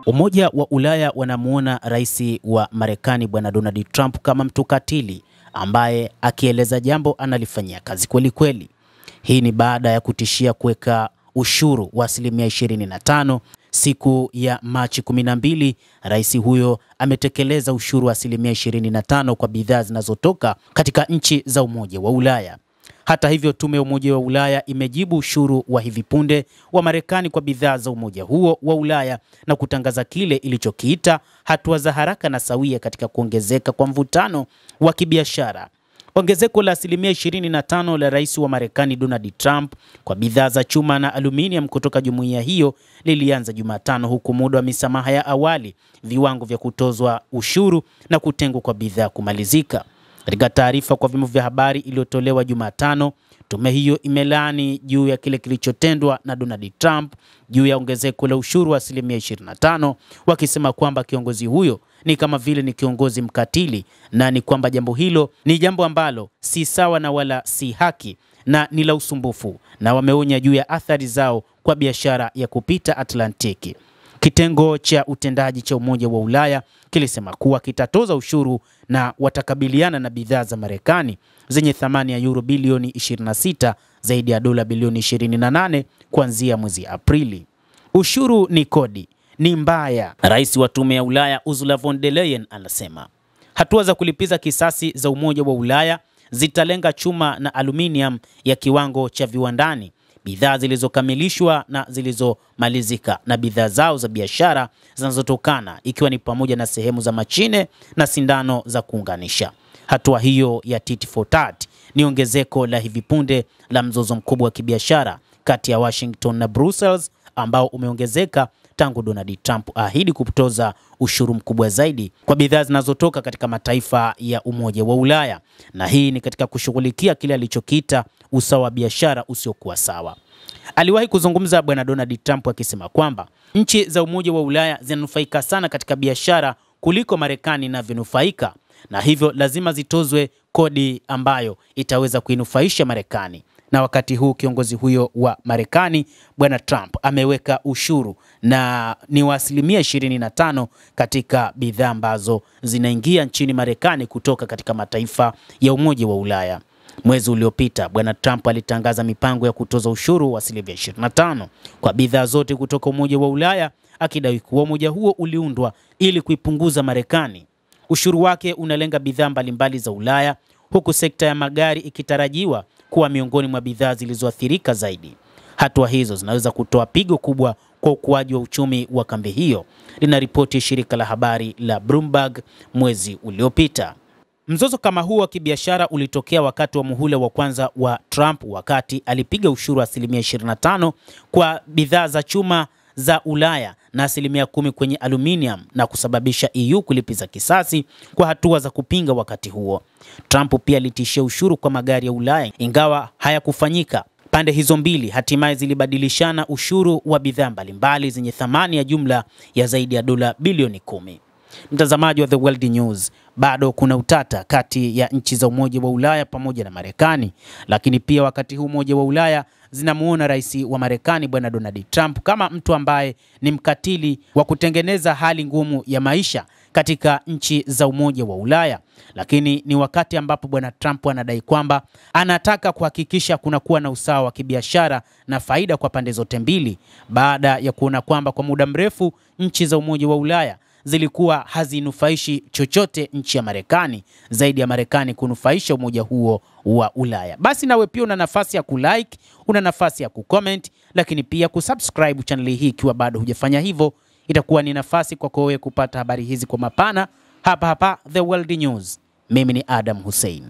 Umoja wa Ulaya wanamuona rais wa Marekani Bwana Donald Trump kama mtu katili ambaye akieleza jambo analifanyia kazi kweli kweli. Hii ni baada ya kutishia kuweka ushuru wa asilimia 25. Siku ya Machi 12, rais huyo ametekeleza ushuru wa asilimia 25 kwa bidhaa zinazotoka katika nchi za Umoja wa Ulaya. Hata hivyo, tume ya Umoja wa Ulaya imejibu ushuru wa hivi punde wa Marekani kwa bidhaa za umoja huo wa Ulaya na kutangaza kile ilichokiita hatua za haraka na sawia katika kuongezeka kwa mvutano wa kibiashara. Ongezeko la asilimia 25 la rais wa Marekani Donald Trump kwa bidhaa za chuma na aluminium kutoka jumuiya hiyo lilianza Jumatano, huku muda wa misamaha ya awali, viwango vya kutozwa ushuru na kutengwa kwa bidhaa kumalizika. Katika taarifa kwa vyombo vya habari iliyotolewa Jumatano, tume hiyo imelaani juu ya kile kilichotendwa na Donald Trump juu ya ongezeko la ushuru wa asilimia 25, wakisema kwamba kiongozi huyo ni kama vile ni kiongozi mkatili na ni kwamba jambo hilo ni jambo ambalo si sawa na wala si haki na ni la usumbufu, na wameonya juu ya athari zao kwa biashara ya kupita Atlantiki. Kitengo cha utendaji cha Umoja wa Ulaya kilisema kuwa kitatoza ushuru na watakabiliana na bidhaa za Marekani zenye thamani ya euro bilioni 26, zaidi ya dola bilioni 28 kuanzia mwezi Aprili. Ushuru ni kodi, ni mbaya. Rais wa Tume ya Ulaya Ursula von der Leyen anasema hatua za kulipiza kisasi za Umoja wa Ulaya zitalenga chuma na aluminium ya kiwango cha viwandani, bidhaa zilizokamilishwa na zilizomalizika, na bidhaa zao za biashara zinazotokana, ikiwa ni pamoja na sehemu za mashine na sindano za kuunganisha. Hatua hiyo ya tit for tat ni ongezeko la hivi punde la mzozo mkubwa wa kibiashara kati ya Washington na Brussels, ambao umeongezeka tangu Donald Trump ahidi kutoza ushuru mkubwa zaidi kwa bidhaa zinazotoka katika mataifa ya Umoja wa Ulaya, na hii ni katika kushughulikia kile alichokiita usawa wa biashara usiokuwa sawa. Aliwahi kuzungumza Bwana Donald Trump akisema kwamba nchi za Umoja wa Ulaya zinanufaika sana katika biashara kuliko Marekani inavyonufaika, na hivyo lazima zitozwe kodi ambayo itaweza kuinufaisha Marekani. Na wakati huu kiongozi huyo wa Marekani Bwana Trump ameweka ushuru na ni wa asilimia 25 katika bidhaa ambazo zinaingia nchini Marekani kutoka katika mataifa ya Umoja wa Ulaya. Mwezi uliopita Bwana Trump alitangaza mipango ya kutoza ushuru wa asilimia 25 kwa bidhaa zote kutoka Umoja wa Ulaya, akidai kuwa umoja huo uliundwa ili kuipunguza Marekani. Ushuru wake unalenga bidhaa mbalimbali za Ulaya, huku sekta ya magari ikitarajiwa kuwa miongoni mwa bidhaa zilizoathirika zaidi. Hatua hizo zinaweza kutoa pigo kubwa kwa ukuaji wa uchumi wa kambi hiyo, linaripoti shirika la habari la Bloomberg mwezi uliopita. Mzozo kama huo wa kibiashara ulitokea wakati wa muhula wa kwanza wa Trump, wakati alipiga ushuru wa asilimia 25 kwa bidhaa za chuma za Ulaya na asilimia 10 kwenye aluminium, na kusababisha EU kulipiza kisasi kwa hatua za kupinga. Wakati huo Trump pia alitishia ushuru kwa magari ya Ulaya, ingawa hayakufanyika. Pande hizo mbili hatimaye zilibadilishana ushuru wa bidhaa mbalimbali zenye thamani ya jumla ya zaidi ya dola bilioni 10. Mtazamaji wa The World News, bado kuna utata kati ya nchi za Umoja wa Ulaya pamoja na Marekani, lakini pia wakati huu Umoja wa Ulaya zinamuona rais wa Marekani Bwana Donald Trump kama mtu ambaye ni mkatili wa kutengeneza hali ngumu ya maisha katika nchi za Umoja wa Ulaya. Lakini ni wakati ambapo Bwana Trump anadai kwamba anataka kuhakikisha kuna kuwa na usawa wa kibiashara na faida kwa pande zote mbili, baada ya kuona kwamba kwa muda mrefu nchi za Umoja wa Ulaya zilikuwa hazinufaishi chochote nchi ya Marekani zaidi ya Marekani kunufaisha umoja huo wa Ulaya. Basi nawe pia una nafasi ya kulike, una nafasi ya kucomment, lakini pia kusubscribe channel hii ikiwa bado hujafanya hivyo. Itakuwa ni nafasi kwako wewe kupata habari hizi kwa mapana hapa The World News. Mimi ni Adam Hussein.